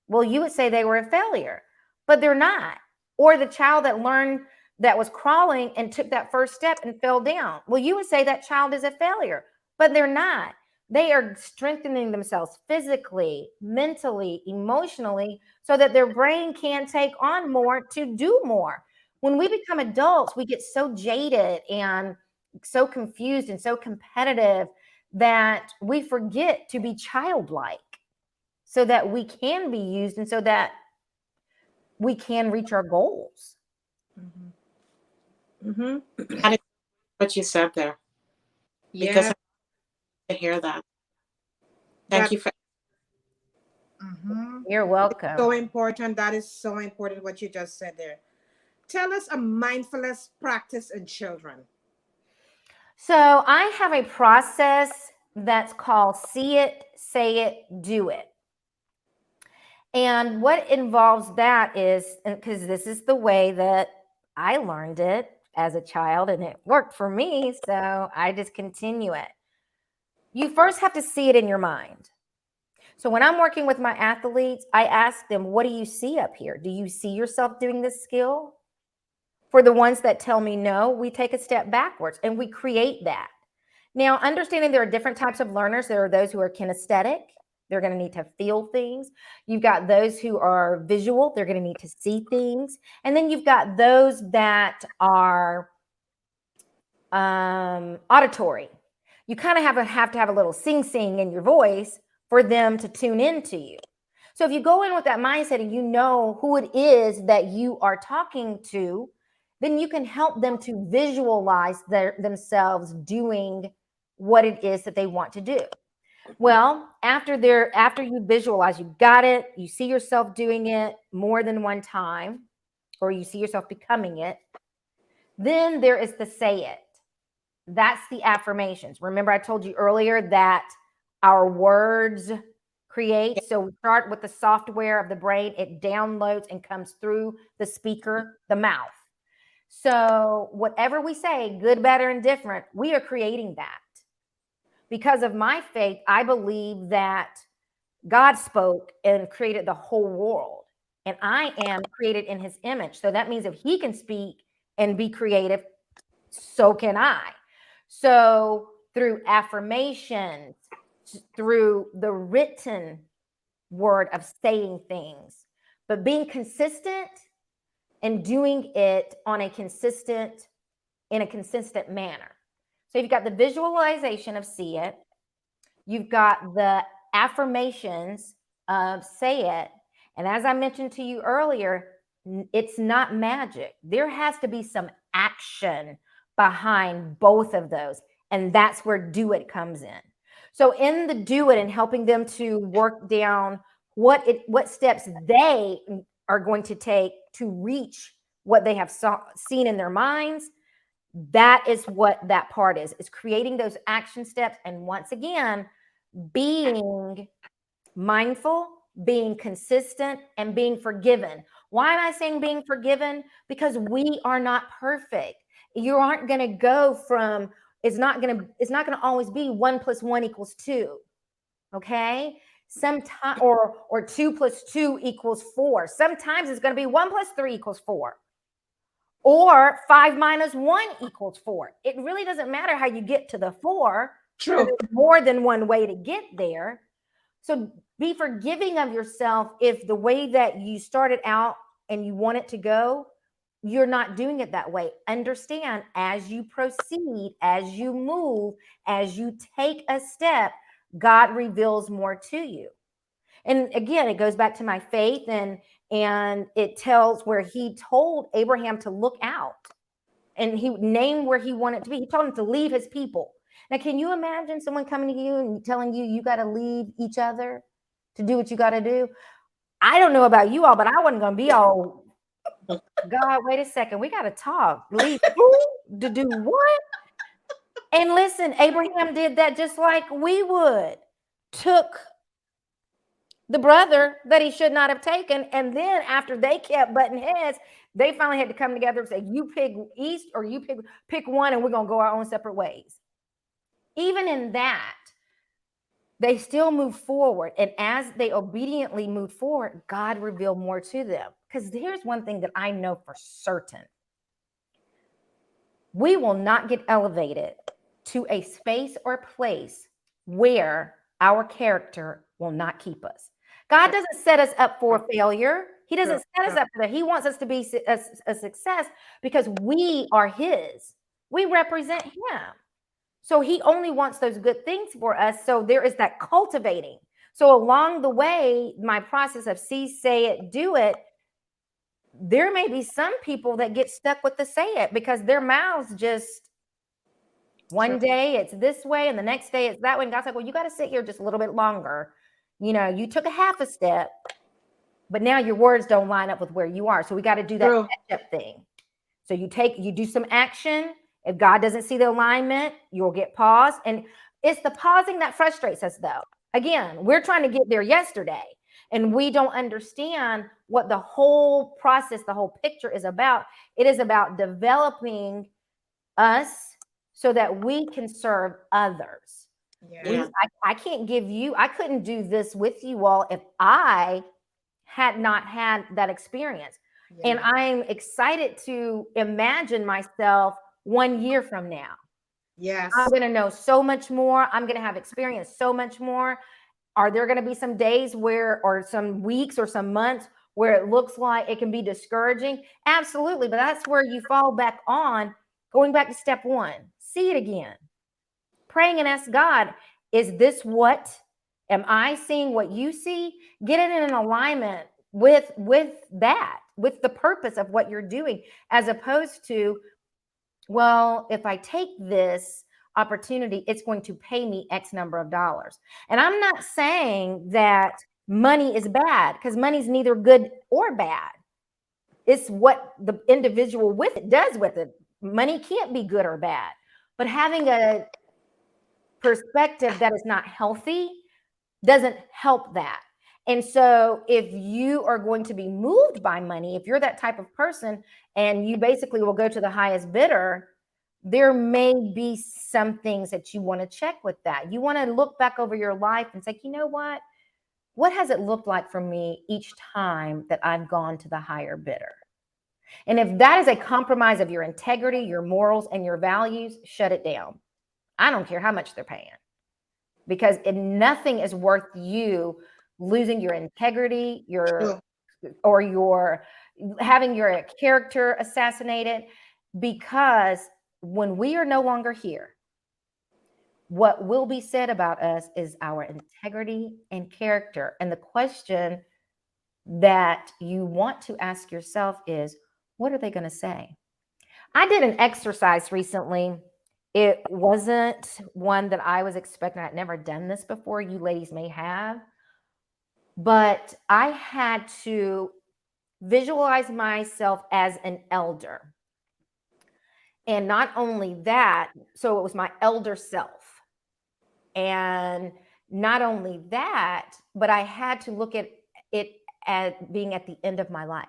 [SPEAKER 3] Well, you would say they were a failure, but they're not. Or the child that was crawling and took that first step and fell down. Well, you would say that child is a failure, but they're not. They are strengthening themselves physically, mentally, emotionally, so that their brain can take on more to do more. When we become adults, we get so jaded and so confused and so competitive that we forget to be childlike, so that we can be used and so that we can reach our goals.
[SPEAKER 2] That is what you said there. Because
[SPEAKER 1] Yeah.
[SPEAKER 2] I hear that. Thank you for.
[SPEAKER 3] You're welcome.
[SPEAKER 1] So important. That is so important what you just said there. Tell us a mindfulness practice in children.
[SPEAKER 3] So I have a process that's called see it, say it, do it. And what involves that is, because this is the way that I learned it as a child and it worked for me, so I just continue it. You first have to see it in your mind. So when I'm working with my athletes, I ask them, what do you see up here? Do you see yourself doing this skill? For the ones that tell me no, we take a step backwards and we create that. Now, understanding there are different types of learners. There are those who are kinesthetic. They're going to need to feel things. You've got those who are visual. They're going to need to see things. And then you've got those that are auditory. You kind of have to have a little sing in your voice for them to tune into you. So if you go in with that mindset and you know who it is that you are talking to, then you can help them to visualize themselves doing what it is that they want to do. Well, after you visualize, you got it, you see yourself doing it more than one time, or you see yourself becoming it, then there is the say it. That's the affirmations. Remember, I told you earlier that our words create. So we start with the software of the brain. It downloads and comes through the speaker, the mouth. So whatever we say, good, better, and different, we are creating that. Because of my faith, I believe that God spoke and created the whole world. And I am created in his image. So that means if he can speak and be creative, so can I. So through affirmations, through the written word of saying things, but being consistent and doing it in a consistent manner. So you've got the visualization of see it. You've got the affirmations of say it. And as I mentioned to you earlier, it's not magic. There has to be some action behind both of those. And that's where do it comes in. So in the do it and helping them to work down what steps they are going to take to reach what they have seen in their minds, that is what that part is creating those action steps. And once again, being mindful, being consistent, and being forgiven. Why am I saying being forgiven? Because we are not perfect. You aren't going to go from, it's not going to always be 1 + 1 = 2. Okay. Sometimes, or 2 + 2 = 4. Sometimes it's going to be 1 + 3 = 4. Or 5 - 1 = 4. It really doesn't matter how you get to the 4.
[SPEAKER 2] True.
[SPEAKER 3] There's more than one way to get there. So be forgiving of yourself if the way that you started out and you want it to go, you're not doing it that way. Understand, as you proceed, as you move, as you take a step, God reveals more to you. And again, it goes back to my faith, and it tells where he told Abraham to look out, and he named where he wanted to be. He told him to leave his people. Now, can you imagine someone coming to you and telling you you got to leave each other to do what you got to do? I don't know about you all, but I wasn't going to be all, God, wait a second, we got to talk. Leave who to do what? And listen, Abraham did that just like we would. Took the brother that he should not have taken. And then after they kept butting heads, they finally had to come together and say, you pick east or you pick one, and we're going to go our own separate ways. Even in that, they still move forward. And as they obediently moved forward, God revealed more to them. Because here's one thing that I know for certain. We will not get elevated to a space or place where our character will not keep us. God doesn't set us up for failure. He doesn't set us up for that. He wants us to be a success because we are his. We represent him. So he only wants those good things for us. So there is that cultivating. So along the way, my process of see, say it, do it, there may be some people that get stuck with the say it because their mouths just, one day it's this way and the next day it's that way. And God's like, well, you got to sit here just a little bit longer. You know, you took a half a step, but now your words don't line up with where you are. So we got to do that catch-up thing. So you do some action. If God doesn't see the alignment, you'll get paused. And it's the pausing that frustrates us, though. Again, we're trying to get there yesterday, and we don't understand what the whole process, the whole picture is about. It is about developing us so that we can serve others. Yeah. I can't I couldn't do this with you all if I had not had that experience. Yeah. And I'm excited to imagine myself 1 year from now.
[SPEAKER 1] Yes.
[SPEAKER 3] I'm going to know so much more. I'm going to have experienced so much more. Are there going to be some days or some weeks or some months where it looks like it can be discouraging? Absolutely. But that's where you fall back on, going back to step 1, see it again. Praying and ask God, is this what? Am I seeing what you see? Get it in an alignment with that, with the purpose of what you're doing, as opposed to, well, if I take this opportunity, it's going to pay me X number of dollars. And I'm not saying that money is bad, because money's neither good or bad. It's what the individual with it does with it. Money can't be good or bad, but having a perspective that is not healthy doesn't help that. And so if you are going to be moved by money, if you're that type of person and you basically will go to the highest bidder, there may be some things that you want to check with that. You want to look back over your life and say, you know what? What has it looked like for me each time that I've gone to the higher bidder? And if that is a compromise of your integrity, your morals, and your values, shut it down. I don't care how much they're paying, because nothing is worth you losing your integrity, or your having your character assassinated, because when we are no longer here, What will be said about us is our integrity and character. And the question that you want to ask yourself is, what are they going to say? I did an exercise recently. It wasn't one that I was expecting. I'd never done this before. You ladies may have. But I had to visualize myself as an elder. And not only that, so it was my elder self. And not only that, but I had to look at it as being at the end of my life.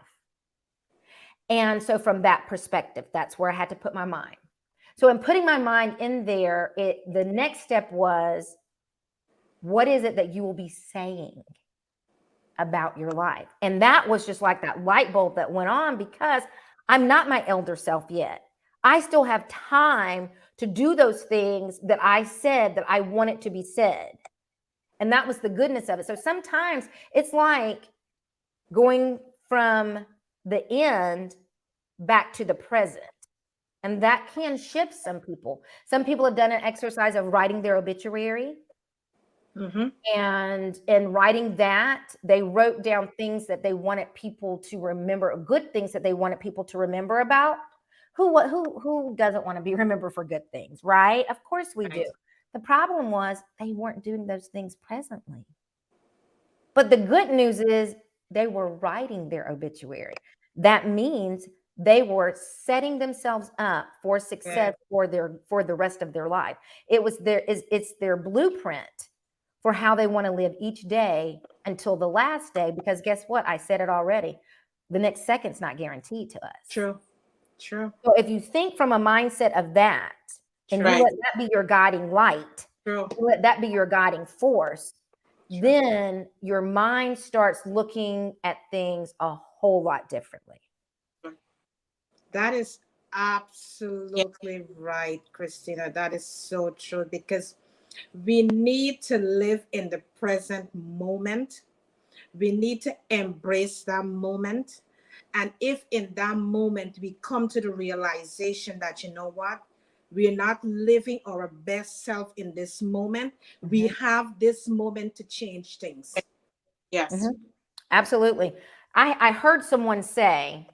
[SPEAKER 3] And so from that perspective, that's where I had to put my mind. So in putting my mind in there, the next step was, what is it that you will be saying about your life? And that was just like that light bulb that went on, because I'm not my elder self yet. I still have time to do those things that I said that I wanted to be said. And that was the goodness of it. So sometimes it's like going from the end back to the present. And that can shift some people. Some people have done an exercise of writing their obituary.
[SPEAKER 1] Mm-hmm.
[SPEAKER 3] And in writing that, they wrote down things that they wanted people to remember, good things that they wanted people to remember about. Who doesn't want to be remembered for good things, right? Of course we do. The problem was they weren't doing those things presently. But the good news is they were writing their obituary. That means they were setting themselves up for success for the rest of their life. It's their blueprint for how they want to live each day until the last day. Because guess what? I said it already. The next second's not guaranteed to us.
[SPEAKER 1] True.
[SPEAKER 3] So if you think from a mindset of that, and you let that be your guiding light, let that be your guiding force, then your mind starts looking at things a whole lot differently.
[SPEAKER 1] That is absolutely right, Christina. That is so true, because we need to live in the present moment. We need to embrace that moment. And if in that moment we come to the realization that, you know what, we're not living our best self in this moment, we have this moment to change things.
[SPEAKER 2] Yes.
[SPEAKER 3] Absolutely. I heard someone say,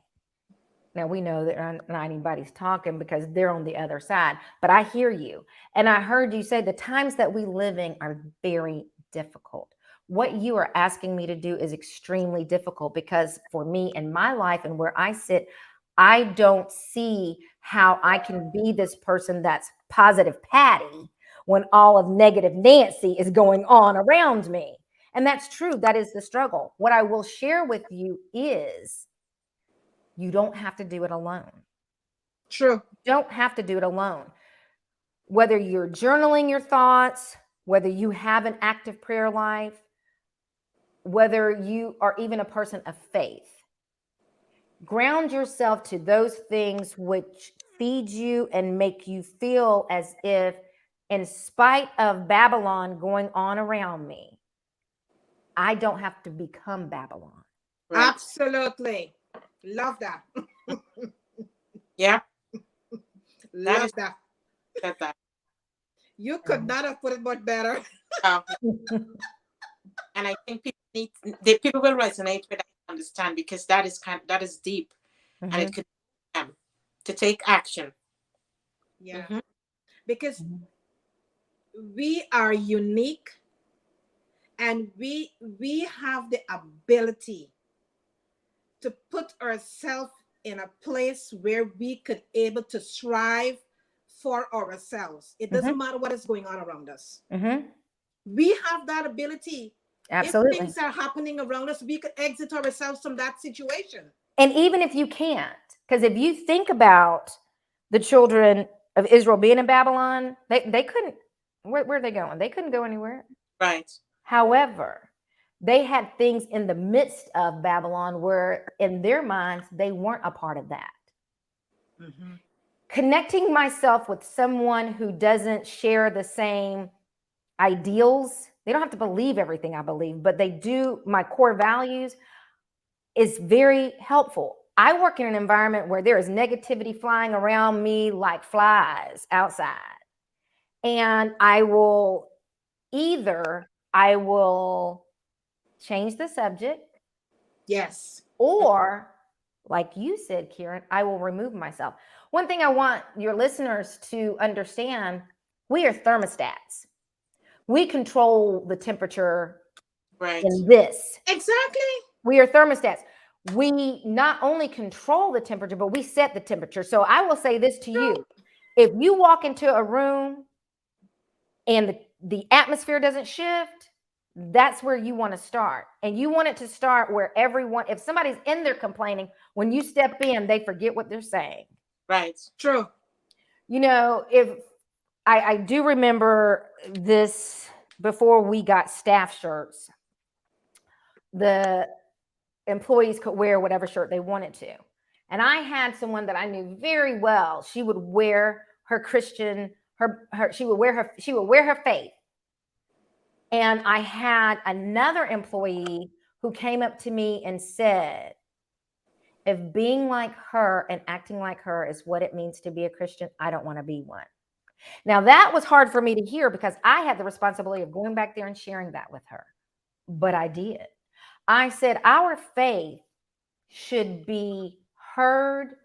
[SPEAKER 3] now we know that not anybody's talking because they're on the other side, but I hear you. And I heard you say the times that we live in are very difficult. What you are asking me to do is extremely difficult, because for me in my life and where I sit, I don't see how I can be this person that's positive Patty when all of negative Nancy is going on around me. And that's true. That is the struggle. What I will share with you is you don't have to do it alone.
[SPEAKER 1] True.
[SPEAKER 3] You don't have to do it alone. Whether you're journaling your thoughts, whether you have an active prayer life, whether you are even a person of faith, ground yourself to those things which feed you and make you feel as if, in spite of Babylon going on around me, I don't have to become Babylon.
[SPEAKER 1] Absolutely. Love that.
[SPEAKER 2] Yeah.
[SPEAKER 1] Love that.
[SPEAKER 2] That.
[SPEAKER 1] You could not have put it much better.
[SPEAKER 2] And I think people will resonate with that, understand, because that is deep, and it could them to take action.
[SPEAKER 1] Yeah. Because we are unique, and we have the ability to put ourselves in a place where we could able to strive for ourselves. It doesn't matter what is going on around us. We have that ability.
[SPEAKER 3] Absolutely.
[SPEAKER 1] If things are happening around us, we could exit ourselves from that situation.
[SPEAKER 3] And even if you can't, because if you think about the children of Israel being in Babylon, they couldn't, where are they going? They couldn't go anywhere.
[SPEAKER 2] Right.
[SPEAKER 3] However, they had things in the midst of Babylon where in their minds, they weren't a part of that. Connecting myself with someone who doesn't share the same ideals, they don't have to believe everything I believe, but they do, my core values, is very helpful. I work in an environment where there is negativity flying around me like flies outside. And I will change the subject,
[SPEAKER 1] Yes.
[SPEAKER 3] or like you said, Kieran, I will remove myself. One thing I want your listeners to understand, we are thermostats. We control the temperature
[SPEAKER 2] Right.
[SPEAKER 3] in this.
[SPEAKER 1] Exactly.
[SPEAKER 3] We are thermostats. We not only control the temperature, but we set the temperature. So I will say this to you. If you walk into a room and the atmosphere doesn't shift, that's where you want to start. And you want it to start where everyone, if somebody's in there complaining, when you step in, they forget what they're saying.
[SPEAKER 2] Right.
[SPEAKER 1] True.
[SPEAKER 3] You know, if I do remember this before we got staff shirts, the employees could wear whatever shirt they wanted to. And I had someone that I knew very well. She would wear her Christian, she would wear her faith. And I had another employee who came up to me and said, if being like her and acting like her is what it means to be a Christian, I don't want to be one. Now, that was hard for me to hear because I had the responsibility of going back there and sharing that with her. But I did. I said, our faith should be heard,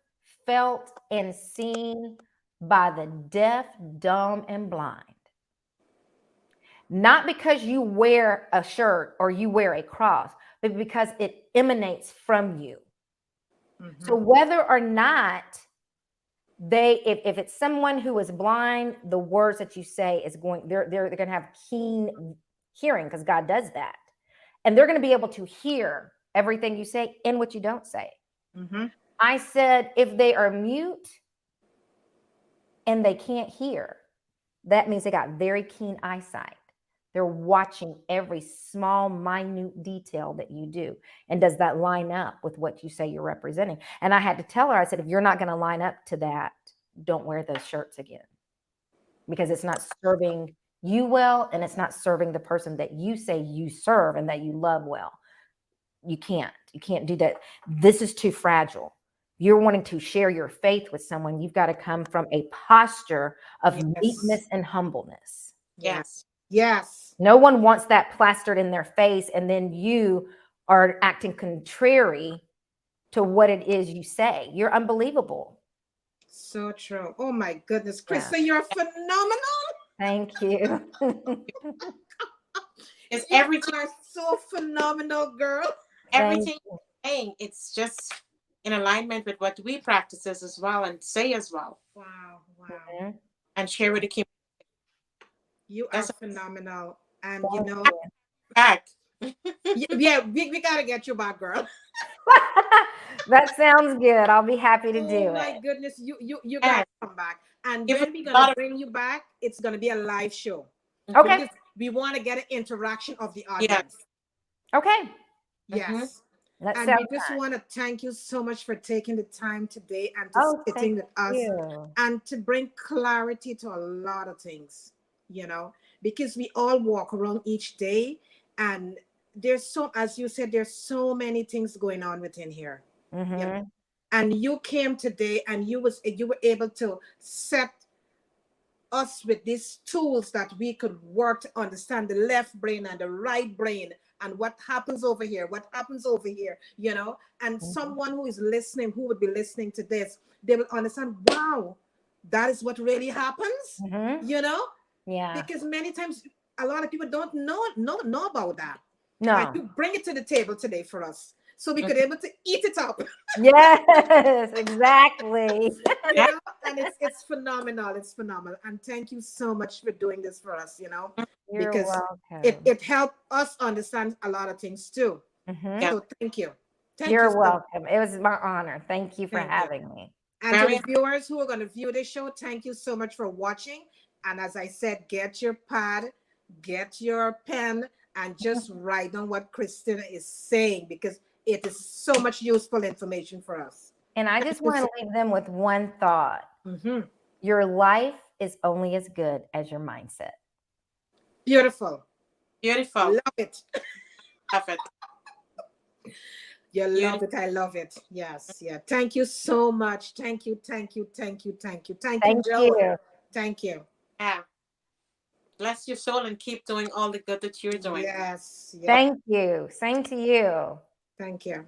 [SPEAKER 3] felt, and seen by the deaf, dumb, and blind. Not because you wear a shirt or you wear a cross, but because it emanates from you. Mm-hmm. So whether or not if it's someone who is blind, the words that you say is they're going to have keen hearing because God does that. And they're going to be able to hear everything you say and what you don't say. Mm-hmm. I said, if they are mute and they can't hear, that means they got very keen eyesight. They're watching every small, minute detail that you do. And does that line up with what you say you're representing? And I had to tell her, I said, if you're not going to line up to that, don't wear those shirts again. Because it's not serving you well, and it's not serving the person that you say you serve and that you love well. You can't do that. This is too fragile. You're wanting to share your faith with someone. You've got to come from a posture of meekness and humbleness.
[SPEAKER 1] Yes. Yes.
[SPEAKER 3] No one wants that plastered in their face, and then you are acting contrary to what it is you say. You're unbelievable.
[SPEAKER 1] So true. Oh my goodness, Krista, you're phenomenal.
[SPEAKER 3] Thank you.
[SPEAKER 2] It's everything.
[SPEAKER 1] You are so phenomenal, girl.
[SPEAKER 2] Everything you're saying, it's just in alignment with what we practice as well and say as well.
[SPEAKER 1] Wow.
[SPEAKER 2] Mm-hmm. And share with the community.
[SPEAKER 1] You are phenomenal. And you know,
[SPEAKER 2] back.
[SPEAKER 1] Yeah, we gotta get you back, girl.
[SPEAKER 3] That sounds good. I'll be happy to do it.
[SPEAKER 1] Oh my goodness, you gotta come back. And when we're gonna bring you back, it's gonna be a live show.
[SPEAKER 3] Okay.
[SPEAKER 1] Because we want to get an interaction of the audience.
[SPEAKER 3] Yeah. Okay.
[SPEAKER 1] Yes.
[SPEAKER 3] Mm-hmm.
[SPEAKER 1] And we just want to thank you so much for taking the time today and sitting with us and to bring clarity to a lot of things, you know, because we all walk around each day and there's as you said, there's so many things going on within here. Mm-hmm. You know? And you came today and you were able to set us with these tools that we could work to understand the left brain and the right brain and what happens over here, you know, and someone who is listening, who would be listening to this, they will understand, wow, that is what really happens, you know? Yeah. Because many times a lot of people don't know about that. No. And you bring it to the table today for us so we could be able to eat it up.
[SPEAKER 3] Yes, exactly.
[SPEAKER 1] You know? And it's phenomenal. It's phenomenal. And thank you so much for doing this for us, you know,
[SPEAKER 3] You're
[SPEAKER 1] because
[SPEAKER 3] welcome.
[SPEAKER 1] It helped us understand a lot of things too. So thank you.
[SPEAKER 3] You're welcome. It was my honor. Thank you for having me.
[SPEAKER 1] And to the viewers who are going to view this show, thank you so much for watching. And as I said, get your pad, get your pen, and just write down what Christina is saying, because it is so much useful information for us.
[SPEAKER 3] And I just want to leave them with one thought. Your life is only as good as your mindset.
[SPEAKER 1] Beautiful.
[SPEAKER 2] Beautiful.
[SPEAKER 1] Love it.
[SPEAKER 2] Love it.
[SPEAKER 1] You love it. I love it. Yes. Yeah. Thank you so much. Thank you. Thank you. Thank you. Thank you. Thank you, Joan. Thank you.
[SPEAKER 2] Yeah. Bless your soul and keep doing all the good that you're doing.
[SPEAKER 1] Yes. Yep.
[SPEAKER 3] Thank you. Same to you.
[SPEAKER 1] Thank you.